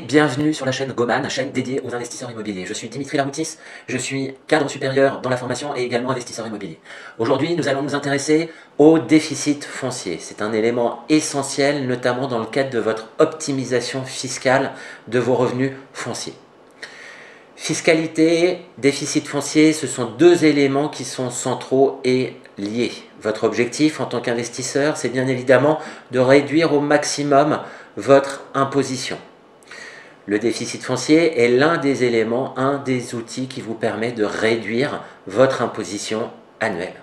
bienvenue sur la chaîne Goman, chaîne dédiée aux investisseurs immobiliers. Je suis Dimitri Laroutis, je suis cadre supérieur dans la formation et également investisseur immobilier. Aujourd'hui, nous allons nous intéresser au déficit foncier. C'est un élément essentiel, notamment dans le cadre de votre optimisation fiscale de vos revenus fonciers. Fiscalité, déficit foncier, ce sont deux éléments qui sont centraux et liés. Votre objectif en tant qu'investisseur, c'est bien évidemment de réduire au maximum votre imposition. Le déficit foncier est l'un des éléments, un des outils qui vous permet de réduire votre imposition annuelle.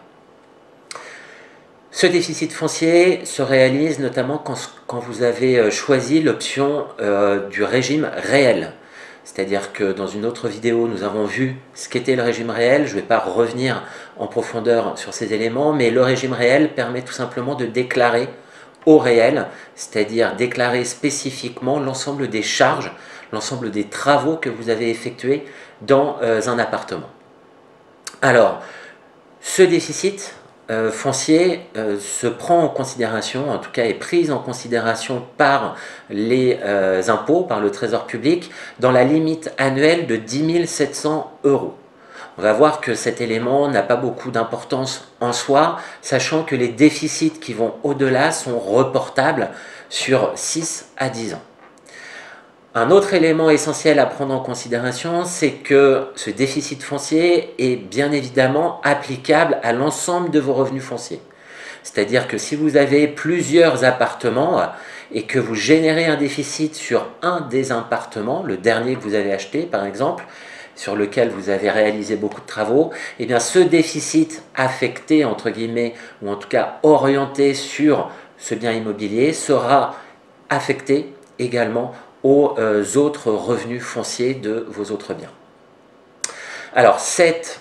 Ce déficit foncier se réalise notamment quand vous avez choisi l'option du régime réel. C'est-à-dire que dans une autre vidéo, nous avons vu ce qu'était le régime réel. Je ne vais pas revenir en profondeur sur ces éléments, mais le régime réel permet tout simplement de déclarer au réel, c'est-à-dire déclarer spécifiquement l'ensemble des charges, l'ensemble des travaux que vous avez effectués dans un appartement. Alors, ce déficit foncier se prend en considération, en tout cas est pris en considération par les impôts, par le Trésor public, dans la limite annuelle de 10 700 €. On va voir que cet élément n'a pas beaucoup d'importance en soi, sachant que les déficits qui vont au-delà sont reportables sur 6 à 10 ans. Un autre élément essentiel à prendre en considération, c'est que ce déficit foncier est bien évidemment applicable à l'ensemble de vos revenus fonciers. C'est-à-dire que si vous avez plusieurs appartements et que vous générez un déficit sur un des appartements, le dernier que vous avez acheté par exemple, sur lequel vous avez réalisé beaucoup de travaux, eh bien ce déficit affecté, entre guillemets, ou en tout cas orienté sur ce bien immobilier, sera affecté également aux autres revenus fonciers de vos autres biens. Alors,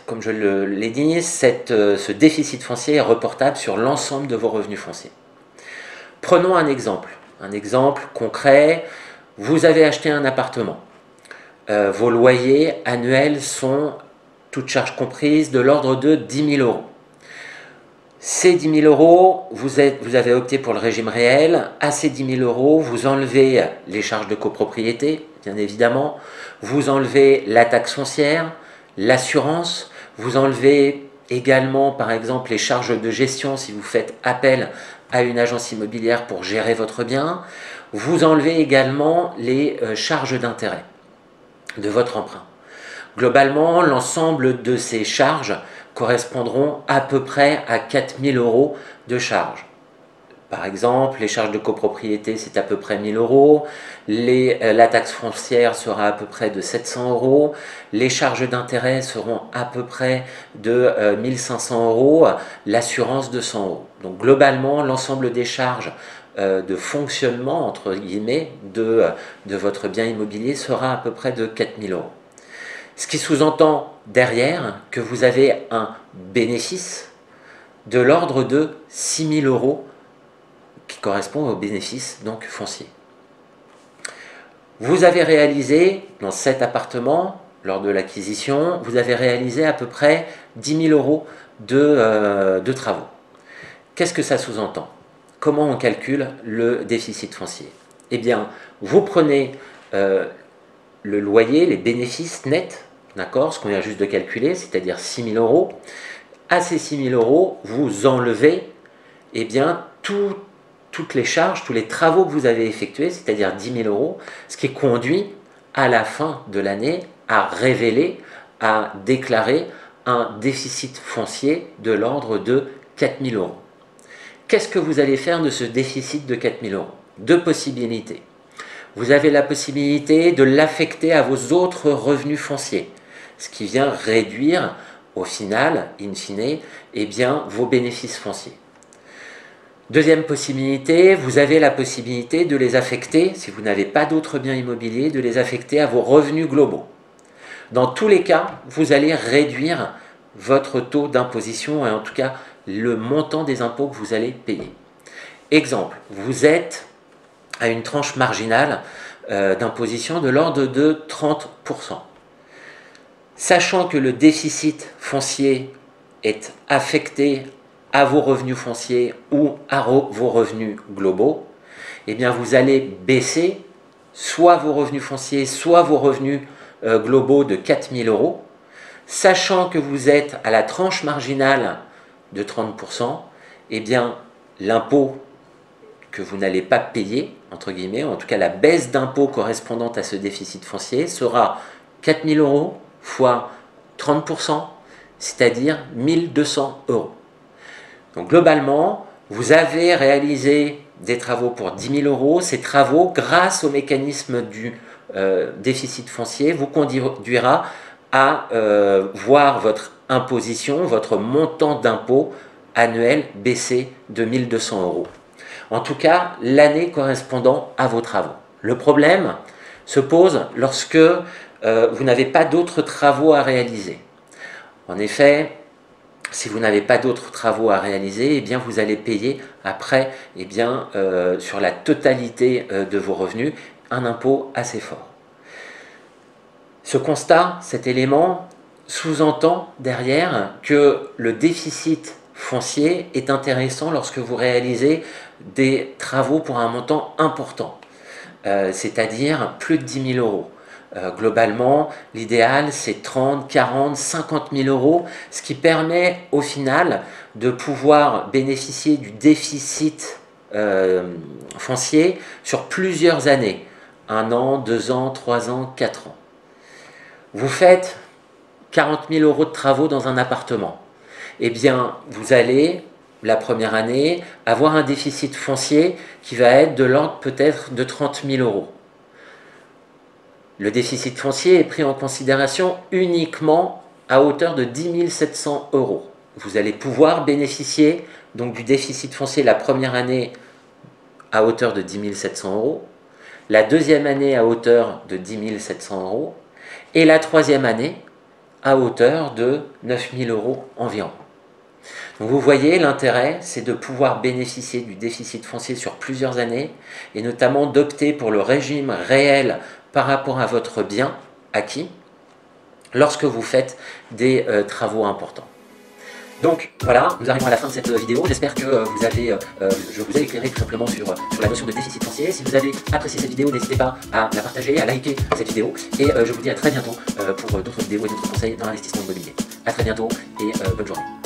comme je l'ai dit, ce déficit foncier est reportable sur l'ensemble de vos revenus fonciers. Prenons un exemple concret. Vous avez acheté un appartement. Vos loyers annuels sont, toutes charges comprises, de l'ordre de 10 000 €. Ces 10 000 €, vous avez opté pour le régime réel. À ces 10 000 €, vous enlevez les charges de copropriété, bien évidemment. Vous enlevez la taxe foncière, l'assurance. Vous enlevez également, par exemple, les charges de gestion si vous faites appel à une agence immobilière pour gérer votre bien. Vous enlevez également les charges d'intérêt de votre emprunt. Globalement, l'ensemble de ces charges correspondront à peu près à 4 000 € de charges. Par exemple, les charges de copropriété, c'est à peu près 1 000 €. La taxe foncière sera à peu près de 700 €. Les charges d'intérêt seront à peu près de 1 500 €. L'assurance de 100 €. Donc globalement, l'ensemble des charges de fonctionnement, entre guillemets, de votre bien immobilier sera à peu près de 4 000 €. Ce qui sous-entend derrière que vous avez un bénéfice de l'ordre de 6 000 € qui correspond au bénéfice donc foncier. Vous avez réalisé dans cet appartement, lors de l'acquisition, vous avez réalisé à peu près 10 000 € de travaux. Qu'est-ce que ça sous-entend? Comment on calcule le déficit foncier? Eh bien, vous prenez le loyer, les bénéfices nets, d'accord, ce qu'on vient juste de calculer, c'est-à-dire 6 000 €. À ces 6 000 €, vous enlevez eh bien, toutes les charges, tous les travaux que vous avez effectués, c'est-à-dire 10 000 €, ce qui conduit à la fin de l'année à révéler, à déclarer un déficit foncier de l'ordre de 4 000 €. Qu'est-ce que vous allez faire de ce déficit de 4 000 €? Deux possibilités. Vous avez la possibilité de l'affecter à vos autres revenus fonciers, ce qui vient réduire au final, in fine, eh bien, vos bénéfices fonciers. Deuxième possibilité, vous avez la possibilité de les affecter, si vous n'avez pas d'autres biens immobiliers, de les affecter à vos revenus globaux. Dans tous les cas, vous allez réduire votre taux d'imposition et en tout cas le montant des impôts que vous allez payer. Exemple, vous êtes à une tranche marginale d'imposition de l'ordre de 30%. Sachant que le déficit foncier est affecté à vos revenus fonciers ou à vos revenus globaux, eh bien vous allez baisser soit vos revenus fonciers, soit vos revenus globaux de 4 000 euros, sachant que vous êtes à la tranche marginale de 30%, eh bien l'impôt que vous n'allez pas payer, entre guillemets, en tout cas la baisse d'impôt correspondante à ce déficit foncier sera 4 000 euros fois 30%, c'est-à-dire 1 200 euros. Donc globalement, vous avez réalisé des travaux pour 10 000 euros. Ces travaux, grâce au mécanisme du déficit foncier, vous conduira à voir votre imposition, votre montant d'impôt annuel baisser de 1 200 euros. En tout cas, l'année correspondant à vos travaux. Le problème se pose lorsque vous n'avez pas d'autres travaux à réaliser. En effet, si vous n'avez pas d'autres travaux à réaliser, eh bien vous allez payer après, eh bien, sur la totalité de vos revenus, un impôt assez fort. Ce constat, cet élément, sous-entend derrière que le déficit foncier est intéressant lorsque vous réalisez des travaux pour un montant important, c'est-à-dire plus de 10 000 euros. Globalement, l'idéal c'est 30, 40, 50 000 euros, ce qui permet au final de pouvoir bénéficier du déficit foncier sur plusieurs années, 1 an, 2 ans, 3 ans, 4 ans. Vous faites 40 000 euros de travaux dans un appartement, eh bien vous allez, la première année, avoir un déficit foncier qui va être de l'ordre peut-être de 30 000 euros. Le déficit foncier est pris en considération uniquement à hauteur de 10 700 euros. Vous allez pouvoir bénéficier donc du déficit foncier la première année à hauteur de 10 700 euros, la deuxième année à hauteur de 10 700 euros et la troisième année à hauteur de 9 000 euros environ. Donc vous voyez, l'intérêt, c'est de pouvoir bénéficier du déficit foncier sur plusieurs années et notamment d'opter pour le régime réel par rapport à votre bien acquis lorsque vous faites des travaux importants. Donc voilà, nous arrivons à la fin de cette vidéo. J'espère que je vous ai éclairé tout simplement sur la notion de déficit foncier. Si vous avez apprécié cette vidéo, n'hésitez pas à la partager, à liker cette vidéo. Et je vous dis à très bientôt pour d'autres vidéos et d'autres conseils dans l'investissement immobilier. A très bientôt et bonne journée.